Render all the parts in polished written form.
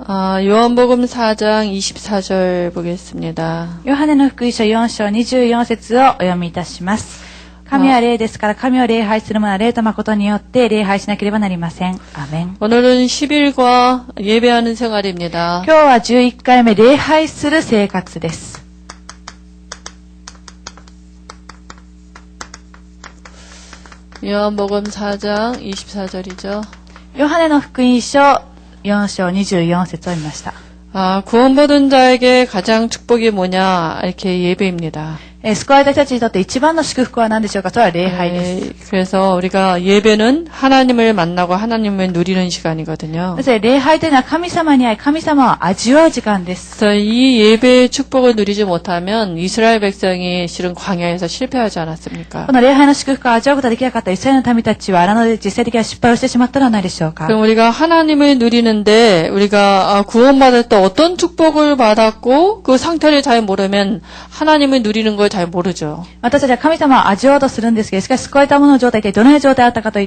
요한복음 4장 24절 보겠습니다. ヨハネの福音書4章24節をお読みいたします。神は霊ですから神を礼拝する者は霊と誠によって礼拝しなければなりません。アーメン。 오늘은 10일과 예배하는 생활입니다. 今日は11回目礼拝する生活です。 요한복음 4장 24절이죠. ヨハネの福音書4章24節を見ました。 구원받은 자에게 가장 축복이 뭐냐 이렇게 예배입니다. 救われた人たちにとって一番の祝福は何でしょうか。それは礼拝です。 그래서 우리가 예배는 하나님을 만나고 하나님을 누리는 시간이거든요. そして礼拝というのは神様に会い神様を味わう時間です。 그래서 이 예배의 축복을 누리지 못하면 이스라엘 백성이 실은 광야에서 실패하지 않았습니까? この礼拝の祝福を味わうことができなかったイスラエルの民たちは荒野で実際的な失敗をしてしまったのではないでしょうか。 그럼 우리가 하나님을 누리는데 우리가 구원받을 때 어떤 축복을 받았고 그 상태를 잘 모르면 하나님을 누리는 걸 잘 모르죠. 私たちは神様を味わおうとするんですけど、しかし救われた者の状態でどのような状態だったかと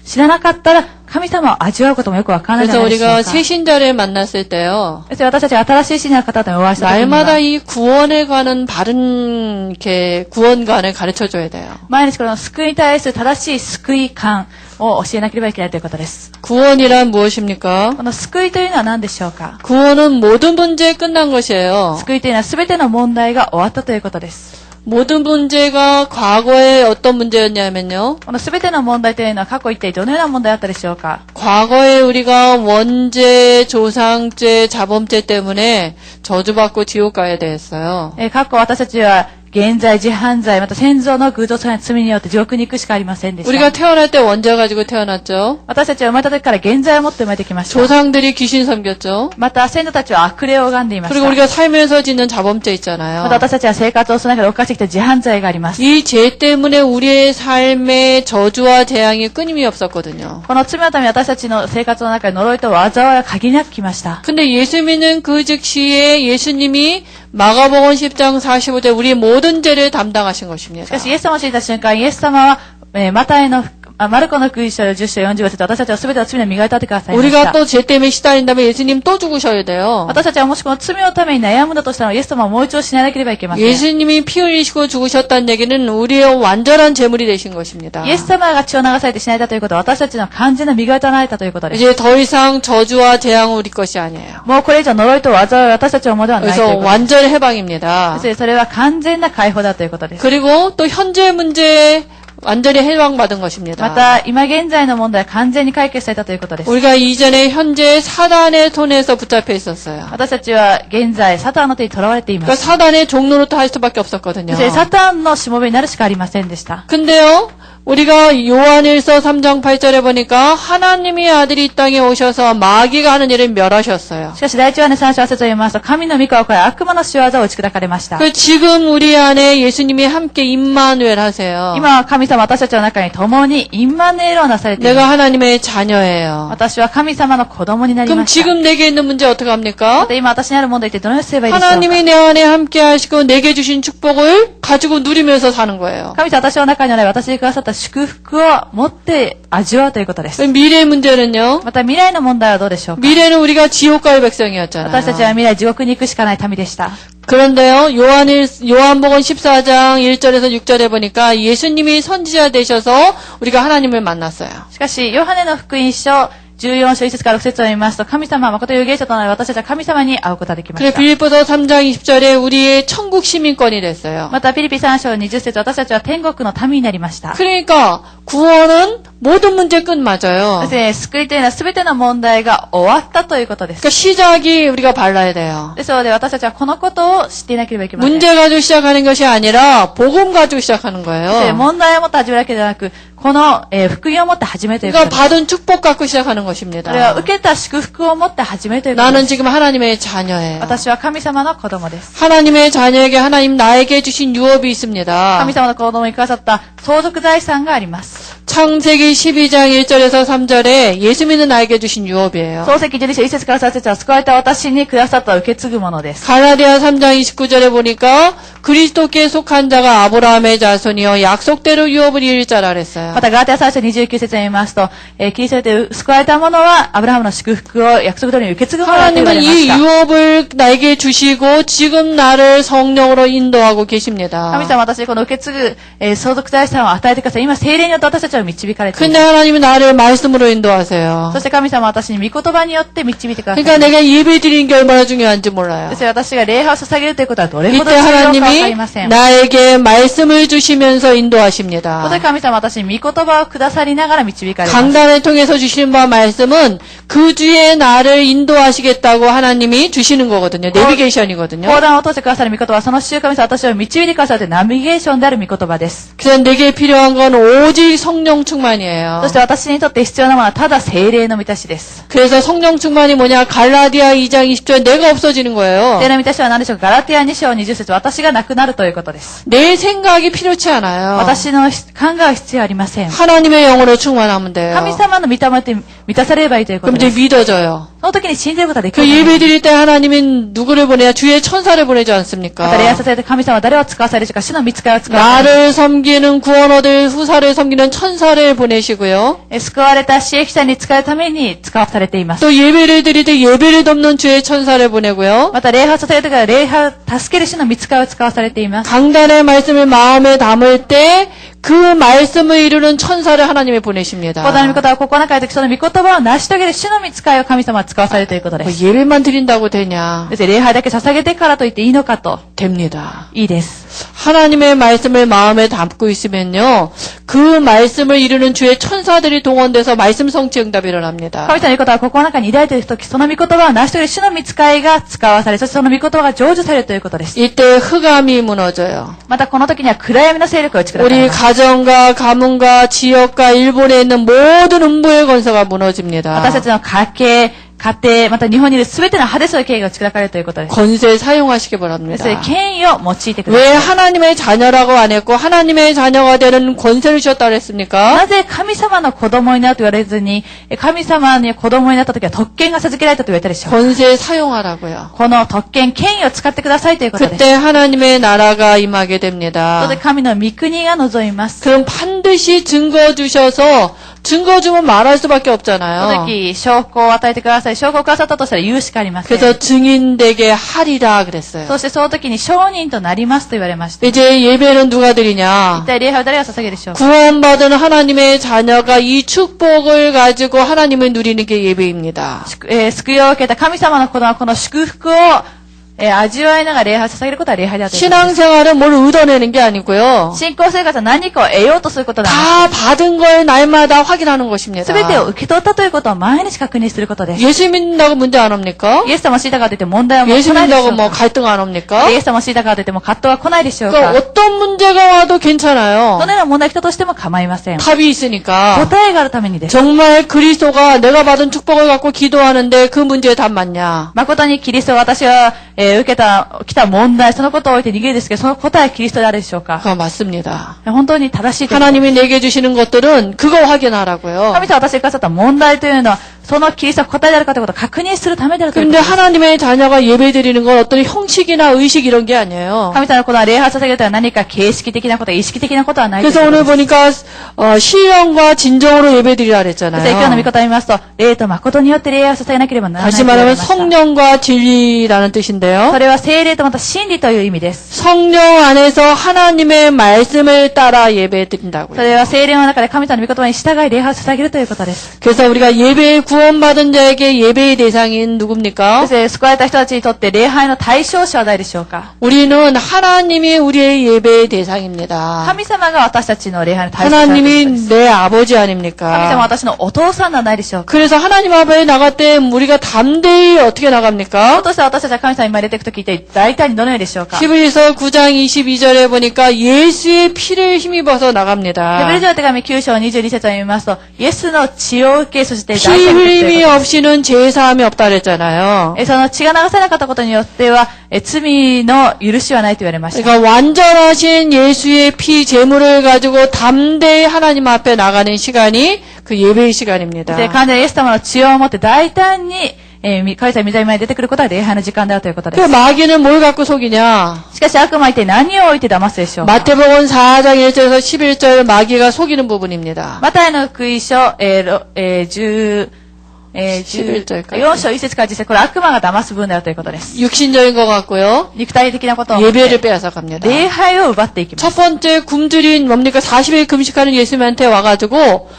知らなかったら神様を味わうこともよくわからないのでしょうか。 그래서 우리가 새신자를 만났을 때요. そして私たちが新しい信者の方とお会いした時には 날마다 이 구원에 관한 바른 이렇게 구원관을 가르쳐 줘야 돼요. 毎日この救いに対する正しい救い観を教えなければいけないということです。 구원이란 무엇입니까? この救いというのは何でしょうか。 구원은 모든 문제에 끝난 것이에요. 救いというのは全ての問題が終わったということです。 모든 문제가 과거에 어떤 문제였냐면요. この全ての問題というのは過去一体どのような問題だったでしょうか。 과거에 우리가 원죄, 조상죄, 자범죄 때문에 저주받고 지옥 가야 됐어요. 過去私たちは現在、自犯罪、また先祖の偶像さんの罪によって地獄に行くしかありませんでした。 우리가 태어날 때 원죄 가지고 태어났죠. 私たちは生まれた時から現在を持って生まれてきました。 조상들이 귀신 섬겼죠. また先祖たちは悪霊を拝んでいました。 그리고 우리가 살면서 짓는 자범죄 있잖아요. また私たちは生活をする中で犯してきた自犯罪があります。 이 죄 때문에 우리의 삶에 저주와 재앙이 끊임이 없었거든요. この罪のために私たちの生活の中で呪いと災いが限りなく来ました。 근데 예수 믿는 그 즉시에 예수님이 마가복음 10장 45절 우리의 모든 죄를 담당하신 것입니다. しかしイエス様を信じた瞬間、イエス様は、マルコの福音書10章45節、私たちは全ての罪の身が与えてくださいました。 우리가 또 죄 때문에 시달린다면 예수님 또 죽으셔야 돼요. 私たちはもしこの罪のために悩むんだとしたら、イエス様をもう一度死ななければいけません。 예수님이 피 흘리시고 죽으셨다는 얘기는 우리의 완전한 제물이 되신 것입니다. イエス様が血を流されて死なれたということは、私たちの完全な身が与えられたということです。 이제 더 이상 저주와 재앙은 우리 것이 아니에요. もうこれ以上呪いと災いは私たちのものではないという 그래서 ことです。 완전 해방입니다. それは完全な解放だということです。 그리고 또 현재 문제에 완전히 해방받은 것입니다. また、今現在の問題は完全に解決されたということです。 우리가 이전에 현재 사단의 손에서 붙잡혀 있었어요. 私たちは現在、サタンの手に囚われていま 그러니까 す。 사단의 종로로 할 수밖에 없었거든요. そしてサタンのしもべになるしかありませんでした。 근데요, 우리가 요한일서 3장 8절에 보니까 하나님의 아들이 이 땅에 오셔서 마귀가 하는 일을 멸하셨어요. しかし、第一ヨハネ3章8節を読みますと、神の御顔から悪魔の仕業を打ち砕かれました。 지금 우리 안에 예수님이 함께 임마누엘 하세요. 今は神様、私たちの中に共にインマヌエルをなされています。 내가 하나님의 자녀예요. 私は神様の子供になり 그럼 ました。 지금 내게 있는 문제 어떻게 ま 합니까? た今私にある問題ってどのようにすればいいでしょうか。 하나님이 내 안에 함께 하시고 내게 주신 축복을 가지고 누리면서 사는 거예요. 神様、私の中にある私にくださった祝福を持って味わうということです。 미래의 문제는요. また未来の問題はどうでしょうか。 미래는 우리가 지옥 갈 백성이었잖아요. 私たちは未来地獄に行くしかない民でした。 그런데요, 요한복음 14장 1절에서 6절에 보니까 예수님이 선지자 되셔서 우리가 하나님을 만났어요. しかし、ヨハネの福音書14章1節から6節を見ますと、神様は誠有限者となり、私たちは神様に会うことができま 그래 した。 빌립보서 3장 20절에 우리의 천국 시민권이 됐어요. また、ピリピ3章20節、私たちは天国の民になりました。 그러니까 구원은 모든 문제 끝 맞아요. そして救いというのは全ての問題が終わったということです。 그러니까 시작이 우리가 발라야 돼요. ですので、私たちはこのことを知っていなければいけません。 문제 가지고 시작하는 것이 아니라 복음 가지고 시작하는 そして 거예요. 問題を持って始めるわけではなく、この、福音を持って始めるということ 그러니까 です。 받은 축복 갖고 시작하는 それは 것입니다. 受けた祝福を持って始めるということ 나는 です。 지금 하나님의 자녀예요. 私は神様の子供です。 하나님의 자녀에게 하나님 나에게 주신 유업이 있습니다. 神様の子供にくださった相続財産があります。 창세기 12장 1절에서 3절에 예수 믿는 나에게 주신 유업이에요. 創世記12章1節から3節は救われた私にくださった受け継ぐものです。 갈라디아 3장 29절에 보니까 그리스도께 속한 자가 아브라함의 자손이여 약속대로 유업을 이룰 자라 그랬어요. また、ガラテヤ3章29節を見ますと、キリストで救われた者は、アブラハムの祝福を約束通りに受け継ぐものだと言われ 하나님은 まし 이 た。 유업을 나에게 주시고 지금 나를 성령으로 인도하고 神 계십니다. 様は私にこの受け継ぐ、相続財産を与えてください。今、聖霊によって私たちを導かれてい 근데 ます。 하나님은 나를 말씀으로 인도하세요. そして神様は私に御言葉によって導いてください。 그러니까 내가 예배 드리는 게 얼마나 중요한지 몰라요. そして私が礼拝を捧げるということはどれほど 이때 重要かわかり 하나님이 ません。 나에게 말씀을 주시면서 こ 인도하십니다. こで神様は私に御言葉をくださりながら導かれます。 강단을 통해서 주시는 바 말씀은 그 주에 나를 인도하시겠다고 하나님이 주시는 거거든요. 내비게이션이거든요. 講談を通してくださる御言葉はその週神様は私を導いてくださるナビゲーションである御言葉です。 그래서 내게 필요한 건 오직 성령 충만이에요. そして私にとって必要なものはただ聖霊の満たしです。 그래서 성령 충만이 뭐냐? 갈라디아 2장 20절 내가 없어지는 거예요. 聖霊の満たしは何でしょうか。ガラティア2章20節私がなくなるということです。 내 생각이 필요치 않아요. 私の考えは必要ありません。 하나님의 영으로 충만하면 돼요. 神様の御霊で満たされればいいというこ 그럼 と 이제 です。 믿어져요. その時に信じることができ 그 る。 예배 드릴 때 하나님은 누구를 보내냐? 주의 천사를 보내지 また 않습니까? 礼拝させて神様は誰を使わされるでしょうか。主の御使いを使わされる。 나를 섬기는 구원 얻을 후사를 섬기는 천사를 보내시고요. 救われた死役者に使うために使わされています。 또 예배를 드릴 때 예배를 돕는 주의 천사를 보내고요. また礼拝させるときは礼拝を助ける主の御使いを使わされています。 강단의 말씀을 마음에 담을 때 그 말씀을 이루는 천사를 하나님이 講談の御 보내십니다. 言葉を心の中でその御言葉を成し遂げる主の御使いを神様は使わされるということで 뭐 す。 예배만 드린다고 되냐? です礼拝だけ捧げてからと言っていいのかと。 됩니다. いいです。 하나님의 말씀을 마음에 담고 있으면요. 그 말씀을 이루는 주의 천사들이 동원돼서 말씀 성취 응답이 일어납니다. 神様の御言葉を心の中に抱いているとき、その御言葉を成し遂げる主の御使いが使わされ、そしてその御言葉が成就されるということです。 이때 흑암이 무너져요. またこの時には暗闇の勢力が打ち砕かれ 우리 ます。 가정과 가문과 지역과 일본에 있는 모든 음부의 건설가 私た 무너집니다. ちの家計、家庭、また日本にいる全ての派手そうな経営が打ち砕かれるということです。 건세 사용하시기 それ 바랍니다. 権威を用いてくだ 왜 さい。 하나님의 자녀라고 안 했고 하나님의 자녀가 되는 권세를 주셨다 그랬습니까? なぜ神様の子供になると言われずに、神様に子供になった時は特権が授けられたと言われたでしょうか。 권세 사용하라고요. この特権、権威を使ってくださいということです。 그때 하나님의 나라가 임하게 そこ 됩니다. で神の御国が望みます。 그럼 반드시 증거 주셔서 증거 주면 말할 수밖에 その 없잖아요. 時、証拠を与えてください。証拠をくださったとしたら言うしかありません。 그래서 증인되게 하리라 그랬어요. そしてその時に証人となりますと言われました。 이제 예배는 누가 드리냐? 一体礼拝を誰が捧げるでしょうか。 구원받은 하나님의 자녀가 이 축복을 가지고 하나님을 누리는 게 예배입니다. 救いを受けた神様の子供はこの祝福を、味わいながら礼拝を捧げることは礼拝であるということです。 신앙생활은 뭘 얻어내는 게 아니고요. 信仰生活は何かを得ようとすることではなく、 다 받은 걸 날마다 확인하는 す 것입니다. べてを受け取ったということを毎日確認することです。 예수 믿는다고 문제 안 옵니까? イエス様を知ったからといって問題はもう 예수 来ないでしょ 믿는다고 う 뭐 か。 갈등 안 옵니까? イエス様を知ったからといっても葛藤は来ないでしょう 그러니까 か。 어떤 문제가 와도 괜찮아요. どのような問題が来たとしても構いません。 답이 있으니까. 答えがあるためにです。 정말 그리스도가 내가 받은 축복을 갖고 기도하는데 그 문제에 답 맞냐? 誠にキリストが私が、受けた、来た問題、そのことを置いて逃げるですけど、その答えはキリストであるでしょうか。 그거 맞습니다. 本当に正しいということ。 하나님이 내게 주시는 것들은 그거 확인하라고요. 神様が私にくださった問題というのは、そのキリストが答えであるかということを確認するためであるというこ 근데 とです。 하나님의 자녀가 예배 드리는 건 어떤 형식이나 의식 이런 게 아니에요. 神様のこの礼拝を捧げるというのは何か形式的なこと、意識的なことはないという 그래서 こと 오늘 です。 보니까 신령과 진정으로 예배 드리라 そして今日の御 그랬잖아요. 言葉を見ますと、霊と誠によって礼拝を捧げなければならない 다시 と言われ 말하면 ました。 성령과 진리라는 뜻인데요. それは聖霊とまた真理という意味です。 성령 안에서 하나님의 말씀을 따라 예배 そ 드린다고요. れは聖霊の中で神様の御言葉に従い礼拝を捧げるということです。 그래서 우리가 예배에 구원받은 자에게 예배의 대상인 そ 누굽니까? して救われた人たちにとって礼拝の対象者は誰でしょうか。 우리는 하나님이 우리의 예배의 대상입니다. 神様が私たちの礼拝の対象者で 하나님이 す。 내 아버지 神様は 아닙니까? 私のお父さんではないでしょうか。 그래서 하나님 앞에 나갈 때 우리가 담대히 어떻게 そ 나갑니까? うとして私たちは神様に生まれていくときって大体にどのようでしょうか。 히브리서 9장 22절에 보니까 예수의 피를 힘입어서 ヘブル 나갑니다. 人の手紙9章22節を読みますと、イエスの血を受け、そして 피 大体に出 흘림이 없이는 제사함이 없다 그랬잖아요. その血が流さなかったことによっては、罪の許しはないと言われました。 그러니까 완전하신 예수의 피 제물을 가지고 담대히 하나님 앞에 나가는 시간이 그 예배의 시간입니다. で、完全にイエス様の血を持って大胆に、神様御座に前に出てくることは礼拝の時間であるということで 그 す。 마귀는 뭘 갖고 속이냐? しかし悪魔は一体何を置いて騙すでしょうか。 마태복음 4장 1절에서 11절 마귀가 속이는 부분입니다. マタイの福音書、11章1節から実際これ悪魔が騙す分であるということです。 육신적인 것 같고요. 肉体的なことを 예배를 빼앗아 갑니다. 礼拝を奪っていきま 첫 す。 번째 굶주린 뭡니까? 40일 금식하는 예수님한테 와가지고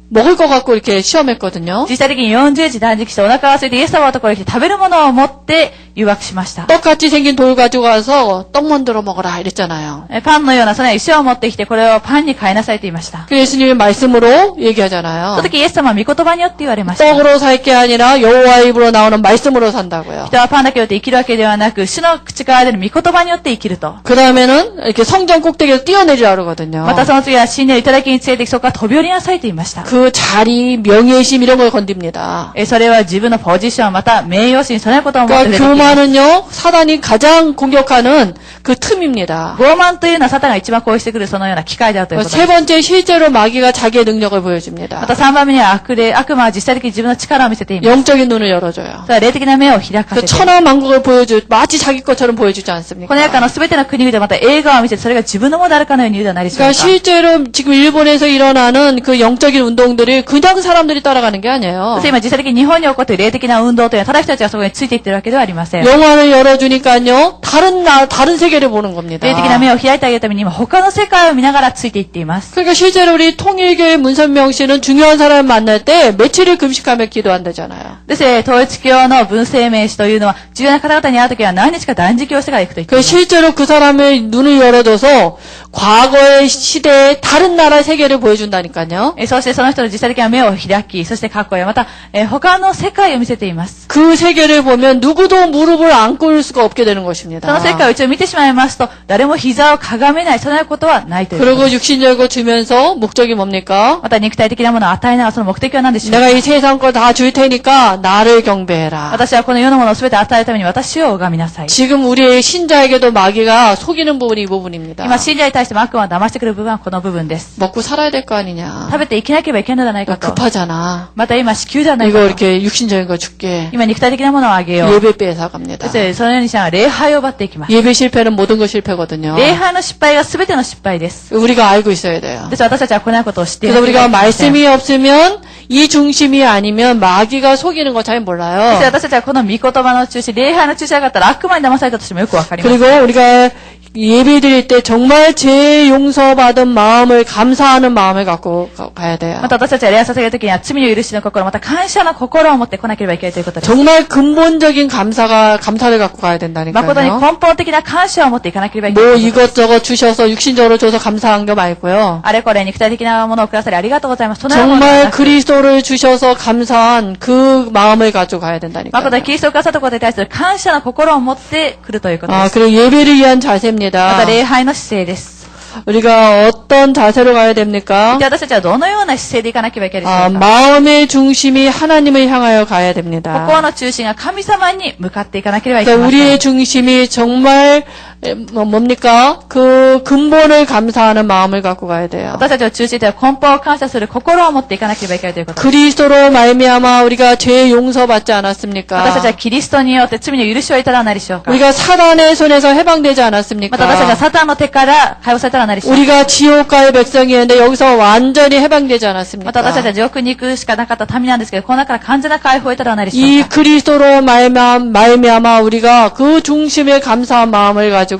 먹을 것 갖고 이렇게 시험했거든요. 実際的に40時断食してお腹が空いてイエス様のところに来て食べるものを持って誘惑しました。 떡같이 생긴 돌 가지고 와서 떡 만들어 먹어라 이랬잖아요. パンのようなその石を持ってきてこれをパンに変えなさいと言いました。 그 예수님이 말씀으로 その 얘기하잖아요. 時イエス様は御言葉によって言われました。 떡으로 살 게 아니라 여호와의 입으로 나오는 말씀으로 산다고요. 人はパンだけによって生きるわけではなく、主の口から出る御言葉によって生きると。 그 다음에는 이렇게 성전 꼭대기에서 뛰어내리라 그러거든요. またその次は死んでいただきについてそこから飛び降りなさいと言いました。 그 자리, 명예심 이런 걸 건듭니다. それは自分のポジション、また名誉心、そのようなことを思って出 그러니까 てきます。 교만은요, 사단이 가장 공격하는 그 틈입니다. 傲慢というのはサタンが一番攻撃してくるそのような機会であるということで 세 す。 번째, 실제로 마귀가 자기의 능력을 보여줍니다. また3番目には悪魔は実際的に自分の力を見せています。 영적인 눈을 열어줘요. それは霊的な目を開か 그 せて。 천하 만국을 마치 자기 것처럼 보여주지 않습니까? この世界の全ての国々でまた映画を見せてそれが自分のものであるかのように言うではないでしょう 그러니까 か。 실제로 지금 일본에서 일어나는 그 영적인 운동들이 그냥 사람들이 따라가는 게 아니에요. そして今実際的に日本に起こっている霊的な運動というのはただ人たちがそこについていってるわけではありません。 영화를 열어주니까요, 다른 세계를 보는 겁니다. 霊的な目を開いてあげるために今他の世界を見ながらついていっています。 그러니까 실제로 우리 통일교회 문선명 씨는 중요한 사람을 만날 때 며칠을 금식하며 기도한다잖아요. ですね、統一教の文政明氏というのは重要な方々に会うときは何日か断食をしてから行くと言ってい 그 ます。 실제로 그 사람의 눈을 열어줘서 과거의 시대의 다른 나라의 세계를 보여준다니까요. そしてその人の実際的な目を開き、そして過去やまた他の世界を見せています。 그 세계를 보면 누구도 무릎을 안 꿇을 수가 없게 되는 その 것입니다. 世界を一応見てしまいますと、誰も膝をかがめない、そのようなことはないということ 그리고 です。 육신적으로 주면서 목적이 뭡니까? また肉体的なものを与えながらその目的は何でしょうか。 내가 이 세상 거 다 줄 테니까 나를 경배해라. 私はこの世のものを全て与えるために私を拝みなさい。 지금 우리의 신자에게도 마귀가 속이는 부분이 이 부분입니다. 今、信者に対しても悪魔を騙してくる部分はこの部分です。 먹고 살아야 될 거 아니냐. 食べて生きなければいけないのではないかと。 급하잖아. また今、子宮ではない 이거 かと。 이렇게 육신적인 거 줄게. 今、肉体的なものをあげよう。 예배 빼앗아 갑니다. そしてそのようにしながら礼拝を奪っていきます。 예배 실패는 모든 것 실패거든요. 礼拝の失敗が全ての失敗です。 우리가 알고 있어야 돼요. です私たちはこのようなことを知ってい 그래서 なけれ 우리가 ばいけません。 말씀이 없으면 이 중심이 아니면 마귀가 속이는 거 잘 そして 몰라요. 私たちはこの御言葉の中心、礼拝の中心があったら悪魔に騙されたとしてもよくわかります。 그리고 우리가 예배 드릴 때 정말 죄 용서받은 마음을 감사하는 마음을 갖고 가야 돼요. また私たちは礼拝させるときには罪の許しの心、また感謝の心を持ってこなければいけないということです。 정말 근본적인 감사를 갖고 가야 誠に 된다니까요. 根本的な感謝を持っていかなければいけな 뭐 いということです。 이것저것 주셔서 육신적으로 줘서 감사한 거 말고요. あれこれ肉体的なものをくださりありがとうございます。そのようなものでは 정말 なく 그리스도를 주셔서 감사한 그 마음을 가지고 가야 誠 된다니까요. にキリストをくださったことに対する感謝の心を持ってくるということで 아, す。 그리고 예배를 위한 また 자세입니다. 礼拝の姿勢です。 우리가 어떤 자세로 가야 됩니까? で私たちはどのような姿勢でいかなければいけないでし 아, ょうか。 마음의 중심이 하나님을 향하여 가야 心 됩니다. の中心が神様に向かっていかなければいけ 그러니까 ません。 우리의 중심이 정말 뭡니까? 그 근본을 감사하는 마음을 갖고 가야 돼요. 私たちを中心では根本を感謝する心を持っていかなければいけないということです。 그리스도로 말미암아 우리가 죄 용서받지 私たち 않았습니까? はキリストによって罪の許しをいただかないでしょうか。 우리가 사단의 손에서 해방되지 また私たちが 않았습니까? サタンの手から解放されたらないでしょうか。 우리가 지옥가의 백성이었는데 여기서 완전히 해방되지 また私たち 않았습니까? は地獄に行くしかなかった民なんですけど、この中から完全な解放をいただかないでしょう 이 か。 그리스도로 말미암아 우리가 그 중심에 감사한 마음을 가지고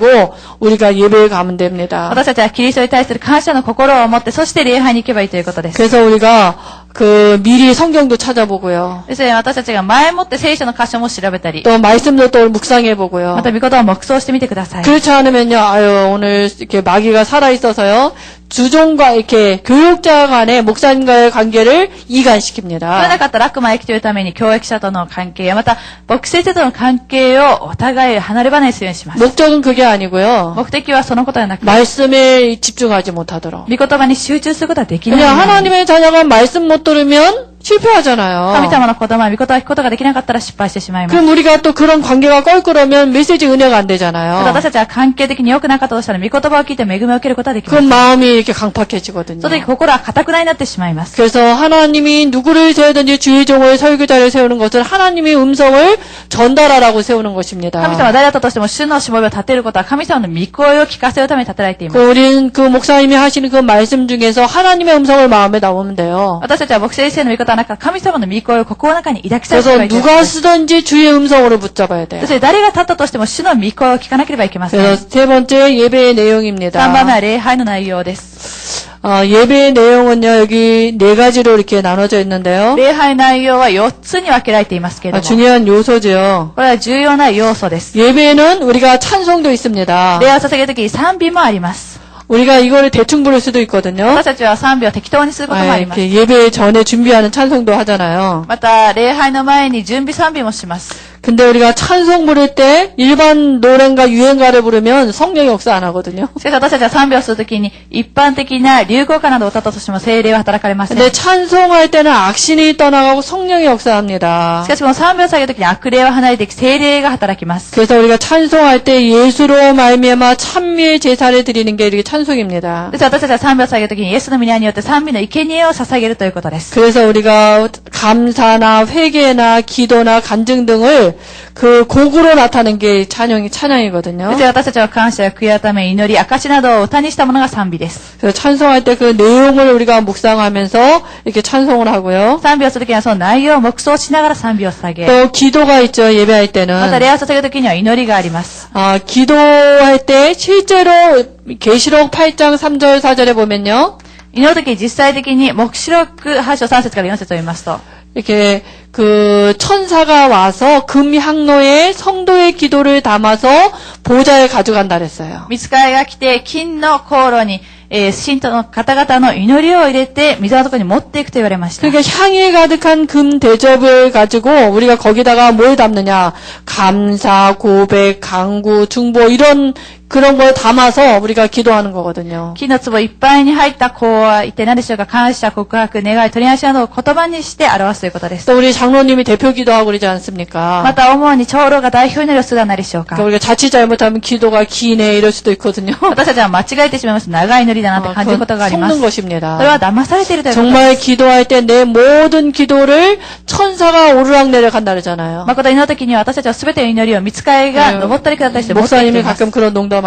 우리가 예배에 가면 됩니다. 私たちはキリストに対する感謝の心を持って、そして礼拝に行けばいいということです。 그래서 우리가 그 미리 성경도 찾아보고요. ですので私たちが前もって聖書の箇所も調べたり、 또 말씀도 또 ま 묵상해보고요. た御言葉を黙想してみてください。 그렇지 않으면요, 아유, 오늘 이렇게 마귀가 살아있어서요, 주종과 이렇게 교육자 간의 목사님과의 관계를 それな 이간시킵니다. かったら悪魔が生きているために教育者との関係やまた牧師生との関係をお互い離れ離れするようにします。 목적은 그게 아니고요. 目的はそのことではなく、 말씀에 집중하지 못하도록. 御言葉に集中することはできない 그냥 ように。 하나님의 자녀가 말씀 못 들으면 실패하잖아요. 神様の子供は御言葉を聞くことができなかったら失敗してしまいます。 그럼 우리가 또 그런 관계가 껄끄러면 메시지 은혜가 안 되잖아요. 私たちは関係的に良くなかったとしたら、御言葉を聞いて恵みを受けることができます。 그럼 마음이 이렇게 강팍해지거든요. その時心は堅くなになってしまいます。 그래서 하나님이 누구를 세우든지 주의 종을 설교자를 세우는 것은 하나님의 음성을 전달하라고 세우는 神様 것입니다. は誰だったとしても、主のしもべを立てることは神様の御声を聞かせるために立てられています。 우리는 그 목사님이 하시는 그 말씀 중에서 하나님의 음성을 마음에 담으면 돼요. 私たちは牧師先生の御言葉の中、神様の御声を心の中に抱きさせて 그래서 はいけない。 누가 쓰든지 주의 음성으로 붙잡아야 돼요. そして誰が立ったとしても主の御声を聞かなければいけません。 그래서 세 번째 예배의 3番目 내용입니다. は礼拝の内容です。 예배의 내용은요, 여기 네 가지로 이렇게 나눠져 있는데요. 礼拝内容は4つに分けられていますけれども、 중요한 요소죠. これは重要な要素です。 예배는 우리가 찬송도 있습니다. 礼拝を捧げるときに賛美もあります。 우리가 이거를 대충 부를 수도 있거든요. 私たちは賛美を適当にすることもあります。 이렇게 예배 전에 준비하는 찬송도 하잖아요. また、礼拝の前に準備賛美もします。 근데 우리가 찬송 부를 때 일반 노래가 유행가를 부르면 성령이 역사 안 하거든요. しかし私たちは賛美をするときに一般的な流行歌などを歌ったとしても聖霊は働かれません。 근데 찬송할 때는 악신이 떠나가고 성령이 역사합니다. しかしこの賛美を下げるときに悪霊は離れていき聖霊が働きます。 그래서 우리가 찬송할 때 예수로 말미암아 찬미의 제사를 드리는 게 이렇게 찬송입니다. です私たちは賛美を下げるときにイエスの皆によって賛美の生贄を捧げるということです。 그래서 우리가 감사나 회개나 기도나 간증 등을 그 곡으로 나타낸 게 찬양이거든요. です私たちは感謝や悔い改め、祈り、証などを歌にしたものが賛美です。 그래서 찬송할 때 그 내용을 우리가 묵상하면서 이렇게 찬송을 하고요. 賛美をするときにはその内容を黙想しながら賛美を捧げ、 또 기도가 있죠. 예배할 また 때는. 礼拝を捧げるときには祈りがあります。 기도할 때 실제로 계시록 8장 3절 4절에 보면요. 祈るとき実際的に黙示録8章3節から4節を見ますと、 이렇게 그 천사가 와서 금 향로에 성도의 기도를 담아서 보좌에 가져간다 그랬어요. 御使いが来て金の香炉に、信徒の方々の祈りを入れて水のところに持っていくと言われました。 그러니까 향이 가득한 금 대접을 가지고 우리가 거기다가 뭘 담느냐? 감사, 고백, 강구, 중보 이런 그런 걸 담아서 우리가 기도하는 거거든요. 金の壺いっぱいに入った香は一体何でしょうか。感謝、告白、願い、取りなしなどを言葉にして表すということです。 또 우리 장로님이 대표 기도하고 그러지 않습니까? また主に長老が代表になるするは何でしょうか。 그러니까 우리가 자칫 잘못하면 기도가 기네 이럴 수도 있거든요. 私たちは間違えてしまいます。長い祈りだなって感じることがあります。 속는 것입니다. それは騙されているということです。 정말 기도할 때 내 모든 기도를 천사가 오르락내락한다 그러잖아요. 誠に祈るときには私たちは全ての祈りを御使いが登ったり下ったりして持っていって 목사님이 います。 가끔 그런 농담하시거든요.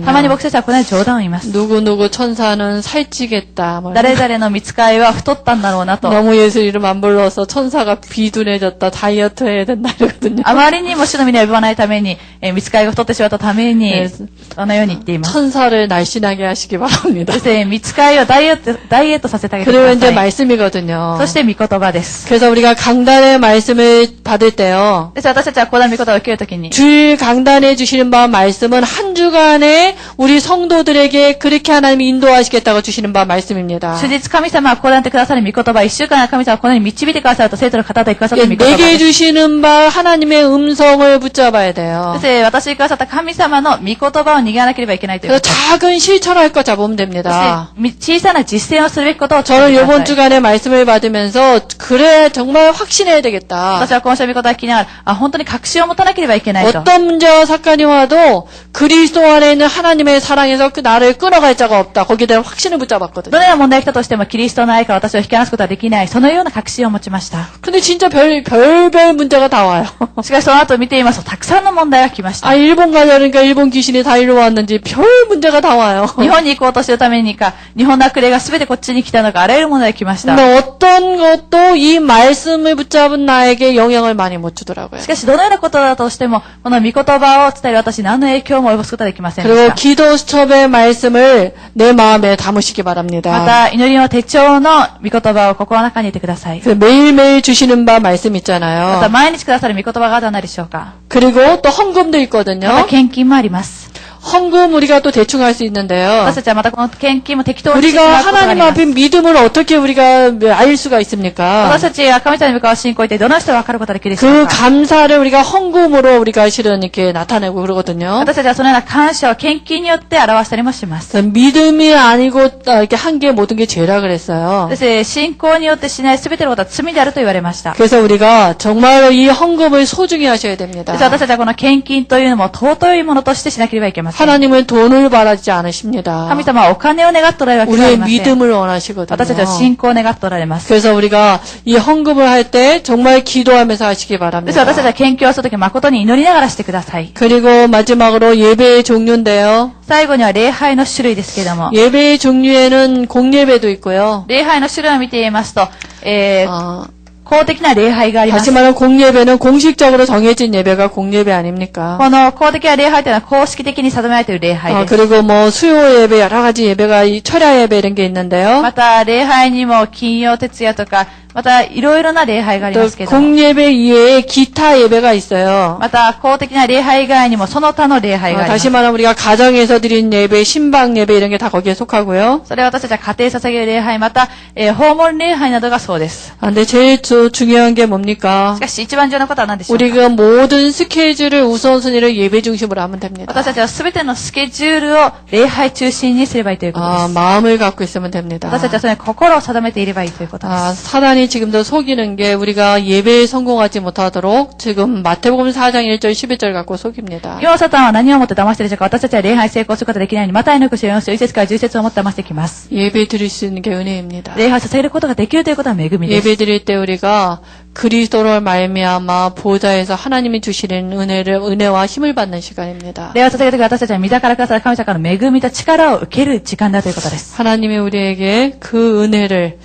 たまに僕たちはこのように冗談を言います。 누구 천사는 살찌겠다. 뭐 誰々の御使いは太ったんだろうなと。 너무 예수 이름 안 불러서 천사가 비둔해졌다. 다이어트 해야 된다 이러거든요. あまりにも主の皆を呼ばないために、御使いが太ってしまったために、そのように言っています。 천사를 날씬하게 하시기 바랍니다. そして御使いをダイエットさせてあげてく 그리고 だ 이제 さい。 말씀이거든요. そして御言葉です。 그래서 우리가 강단의 말씀을 받을 때요. です私たちは講談御言葉を受けるときに、 주일 강단해 주시는 바 말씀은 한 주간에 우리 성도들에게 그렇게 하나님이 인도하시겠다고 주시는 바 말씀입니다. 主日神様は講談ってくださる御言葉、一週間神様はこのように導いてくださると生徒の方でくださる御言葉 내게 です。 주시는 바 하나님의 음성을 붙잡아야 돼요. そして私にくださった神様の御言葉を握らなければいけないというこ 그래서 と。 작은 실천할 거 잡으면 そ 됩니다. して小さな実践をするべきことを 저는 伝えてく 이번 ださい。 주간에 말씀을 받으면서 그래 정말 확신해야 되겠다. 私は今週の御言葉を聞きながら、本当に確信を持たなければいけないと。 어떤 문제와 사건이 와도 그리스도 안에 있는 하나님의 사랑에서 그 나를 끊어갈 자가 없다. 거기에 대한 확신을 붙잡았거든요. どのような問題が来たとしても、キリストの愛から私を引き離すことはできない。そのような確信を持ちました。 근데 진짜 별별 문제가 다 와요. しかしその後見てみますと、たくさんの問題が来ました。 일본 가려니까 일본 귀신이 다 일로 왔는지 별 문제가 다 와요. 日本に行こうとしてるためにか、日本の悪霊が全てこっちに来たのか、あらゆる問題が来ました。 근데 어떤 것도 이 말씀을 붙잡은 나에게 영향을 많이 못 주더라고요. しかし、どのようなことだとしても、この御言葉を伝える私に何の影響も及ぼすことができませんでし 그리고 た。 기도 수첩의 말씀을 내 마음에 담으시기 ま 바랍니다. た、祈りの手帳の御言葉を心の中に入れてください。 그 매일매일 주시는 바 말씀 また、 있잖아요. 毎日くださる御言葉があるのでしょうか。 그리고 또 헌금도 また、 있거든요. 献金もあります。 헌금 우리가 또 대충 할 수 있는데요. 私たちはまたこの献金も適当にしてし 우리가 まうことがあり 하나님 ます 앞에 믿음을 어떻게 우리가 알 수가 있습니까? 私たちが神様に向かう信仰を一体どの人が分かることができるでしょ 그 うか 감사를 우리가 헌금으로 우리가 실은 이렇게 나타내고 그러거든요. 私たちはそのような感謝を献金によって表したりもします。 믿음이 아니고 이렇게 한 게 모든 게 죄라 그랬어요. そして信仰によってしない全てのことは罪であると言われました。 그래서 우리가 정말 이 헌금을 소중히 하셔야 そ 됩니다. して私たちはこの献金というのも尊いものとしてしなければいけません。 하나님은 돈을 바라지 않으십니다. 神様はお金を願っておられるわけではあり 우리의 ません。 믿음을 원하시거든요. 私たちは信仰を願っておられます。 그래서 우리가 이 헌금을 할 때 정말 기도하면서 하시기 です 바랍니다. 私たちは献金をするとき誠に祈りながらしてください。 그리고 마지막으로 예배의 종류인데요. 最後には礼拝の種類ですけれども、 예배의 종류에는 공예배도 있고요. 礼拝の種類を見ていますと、 어, 公的な礼拝がありま 다시 す。 말하면 공예배는 공식적으로 정해진 예배가 공예배 아닙니까? この公的な礼拝というのは公式的に定められている礼拝です。 그리고 뭐 수요 예배 여러 가지 예배가 이 철야 예배 이런 게 있는데요. また、礼拝にも金曜徹夜とか、また、いろいろな礼拝があり 또 ますけども、 공예배 이외에 기타 예배가 있어요. また、公的な礼拝以外にもその他の礼拝がありま 다시 す。 말하면 우리가 가정에서 드린 예배, 신방 예배 이런 게 다 거기에 속하고요. それは私たちは家庭捧げる礼拝、また、訪問礼拝などがそうです。 근데 제일 중요한 게 뭡니까? しかし、一番重要なことは何でしょうか？ 우리가 모든 스케줄을 우선순위를 예배 중심으로 하면 됩니다. 私たちはすべてのスケジュールを礼拝中心にすればいいということです。 마음을 갖고 있으면 됩니다. 私たちはそれに心を定めていればいいということです。 사단이 지금도 속이는 게 우리가 예배에 성공하지 못하도록 지금 마태복음 4장 1절 11절 갖고 속입니다. 今、サタンは何をもって騙しているでしょうか？私たちは礼拝成功することができないように、マタイの口を4章1節から10節をもって騙してきます。 예배 드릴 수 있는 게 은혜입니다. 礼拝を捧げることができるということは恵みです。 예배 드릴 때 우리가 그리스도로 말미암아 보좌에서 하나님이 주시는 은혜와 힘을 받는 시간입니다. 礼拝を捧げるとき私たちは御座からくださる神様からの恵みと力を受ける時間だということです。 하나님이 우리에게 그 은혜를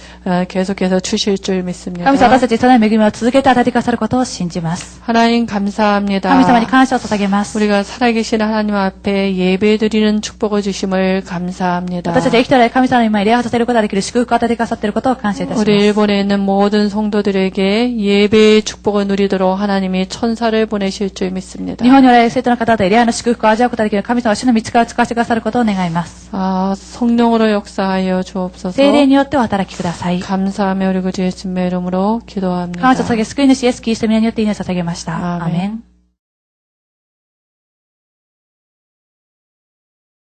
계속해서 주실 줄 믿습니다. 神様は私たちにその恵みを続けて与えてくださることを信じます。 하나님 감사합니다. 神様に感謝を捧げます。 우리가 살아계신 하나님 앞에 예배 드리는 축복을 주심을 감사합니다. 私たちは生きておられる神様の今に礼拝させることができる祝福を与えてくださっていることを感謝いたします。 우리 일본에 있는 모든 성도들에게 예배의 축복을 누리도록 하나님이 천사를 보내실 줄 믿습니다. 日本におられる生徒の方で礼拝の祝福を味わうことができる神様は主の御使いを使わせてくださることを願います。 성령으로 역사하여 주옵소서. 聖霊によってお働きください。 감사하며 우리 구주 예수님의 이름으로 기도합니다. 感謝を捧げ救い主イエスキリストの皆によって祈りを捧げました。アーメン。